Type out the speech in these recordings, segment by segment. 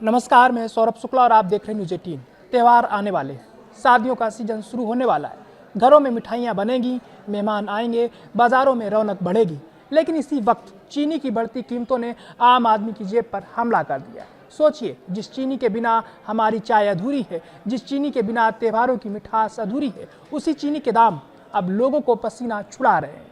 नमस्कार, मैं सौरभ शुक्ला और आप देख रहे हैं न्यूज़ 18। त्यौहार आने वाले हैं, शादियों का सीजन शुरू होने वाला है। घरों में मिठाइयाँ बनेंगी, मेहमान आएंगे, बाजारों में रौनक बढ़ेगी। लेकिन इसी वक्त चीनी की बढ़ती कीमतों ने आम आदमी की जेब पर हमला कर दिया। सोचिए, जिस चीनी के बिना हमारी चाय अधूरी है, जिस चीनी के बिना त्योहारों की मिठास अधूरी है, उसी चीनी के दाम अब लोगों को पसीना छुड़ा रहे हैं।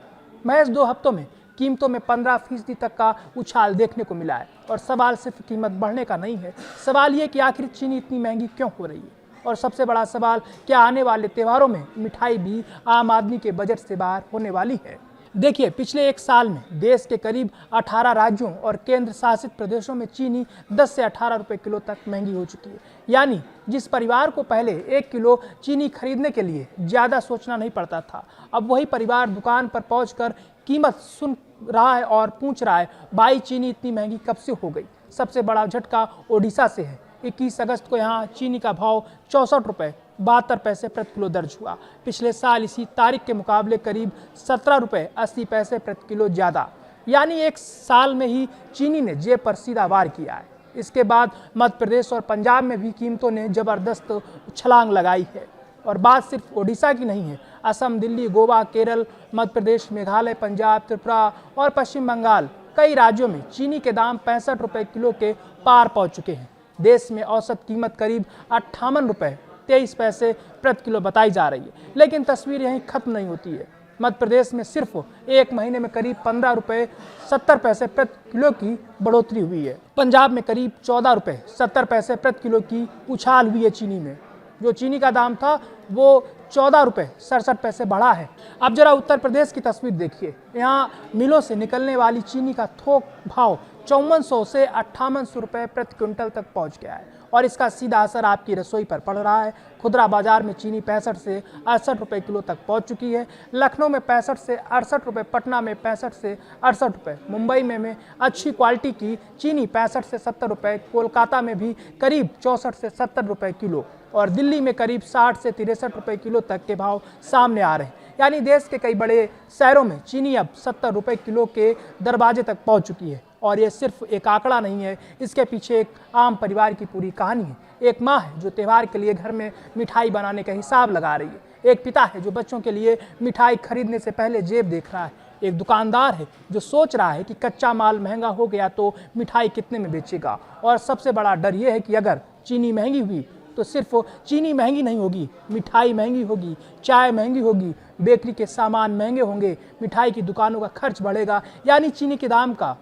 महज 2 हफ्तों में कीमतों में 15% तक का उछाल देखने को मिला है। और सवाल सिर्फ कीमत बढ़ने का नहीं है, सवाल ये कि आखिर चीनी इतनी महंगी क्यों हो रही है। और सबसे बड़ा सवाल, क्या आने वाले त्योहारों में मिठाई भी आम आदमी के बजट से बाहर होने वाली है। देखिए, पिछले 1 साल में देश के करीब 18 राज्यों और केंद्र शासित प्रदेशों में चीनी 10 से 18 रुपए किलो तक महंगी हो चुकी है। यानी जिस परिवार को पहले 1 किलो चीनी खरीदने के लिए ज़्यादा सोचना नहीं पड़ता था, अब वही परिवार दुकान पर पहुंचकर कीमत सुन रहा है और पूछ रहा है, भाई चीनी इतनी महंगी कब से हो गई। सबसे बड़ा झटका ओडिशा से है। 21 अगस्त को यहाँ चीनी का भाव 64 रुपये 72 पैसे प्रति किलो दर्ज हुआ। पिछले साल इसी तारीख के मुकाबले करीब 17 रुपये 80 पैसे प्रति किलो ज़्यादा। यानी 1 साल में ही चीनी ने जेब पर सीधा वार किया है। इसके बाद मध्य प्रदेश और पंजाब में भी कीमतों ने ज़बरदस्त छलांग लगाई है। और बात सिर्फ ओडिशा की नहीं है। असम, दिल्ली, गोवा, केरल, मध्य प्रदेश, मेघालय, पंजाब, त्रिपुरा और पश्चिम बंगाल, कई राज्यों में चीनी के दाम 65 रुपये किलो के पार पहुंच चुके हैं। देश में औसत कीमत करीब 58 रुपये 23 पैसे प्रति किलो बताई जा रही है। लेकिन तस्वीर यहीं खत्म नहीं होती है। मध्य प्रदेश में सिर्फ 1 महीने में करीब 15 रुपये 70 पैसे प्रति किलो की बढ़ोतरी हुई है। पंजाब में करीब 14 रुपये 70 पैसे प्रति किलो की उछाल हुई है। चीनी में जो चीनी का दाम था वो 14 रुपये 67 पैसे बढ़ा है। अब जरा उत्तर प्रदेश की तस्वीर देखिए। यहाँ मिलों से निकलने वाली चीनी का थोक भाव 5400 से 5800 रुपये प्रति क्विंटल तक पहुँच गया है। और इसका सीधा असर आपकी रसोई पर पड़ रहा है। खुदरा बाजार में चीनी 65 से 68 रुपये किलो तक पहुंच चुकी है। लखनऊ में 65 से 68 रुपये, पटना में 65 से 68 रुपये, मुंबई में अच्छी क्वालिटी की चीनी 65 से 70 रुपये, कोलकाता में भी करीब 64 से 70 रुपये किलो और दिल्ली में करीब 60 से 63 रुपये किलो तक के भाव सामने आ रहे हैं। यानी देश के कई बड़े शहरों में चीनी अब 70 रुपये किलो के दरवाजे तक पहुंच चुकी है। और ये सिर्फ एक आंकड़ा नहीं है, इसके पीछे एक आम परिवार की पूरी कहानी है। एक माँ है जो त्यौहार के लिए घर में मिठाई बनाने का हिसाब लगा रही है। एक पिता है जो बच्चों के लिए मिठाई खरीदने से पहले जेब देख रहा है। एक दुकानदार है जो सोच रहा है कि कच्चा माल महंगा हो गया तो मिठाई कितने में बेचेगा। और सबसे बड़ा डर यह है कि अगर चीनी महंगी हुई तो सिर्फ चीनी महंगी नहीं होगी, मिठाई महंगी होगी, चाय महंगी होगी, बेकरी के सामान महंगे होंगे, मिठाई की दुकानों का खर्च बढ़ेगा। यानी चीनी के दाम का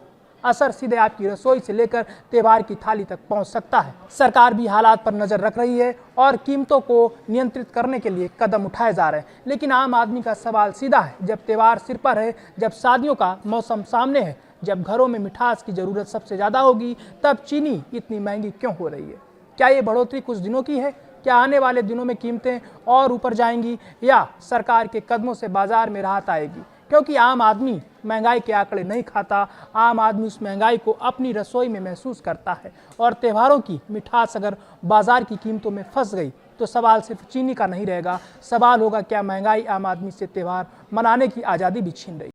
असर सीधे आपकी रसोई से लेकर त्योहार की थाली तक पहुंच सकता है। सरकार भी हालात पर नजर रख रही है और कीमतों को नियंत्रित करने के लिए कदम उठाए जा रहे हैं। लेकिन आम आदमी का सवाल सीधा है, जब त्योहार सिर पर है, जब शादियों का मौसम सामने है, जब घरों में मिठास की जरूरत सबसे ज्यादा होगी, तब चीनी इतनी महंगी क्यों हो रही है। क्या ये बढ़ोतरी कुछ दिनों की है? क्या आने वाले दिनों में कीमतें और ऊपर जाएंगी या सरकार के कदमों से बाजार में राहत आएगी? क्योंकि आम आदमी महंगाई के आंकड़े नहीं खाता, आम आदमी उस महंगाई को अपनी रसोई में महसूस करता है। और त्योहारों की मिठास अगर बाजार की कीमतों में फंस गई तो सवाल सिर्फ चीनी का नहीं रहेगा, सवाल होगा क्या महंगाई आम आदमी से त्योहार मनाने की आज़ादी भी छीन रही।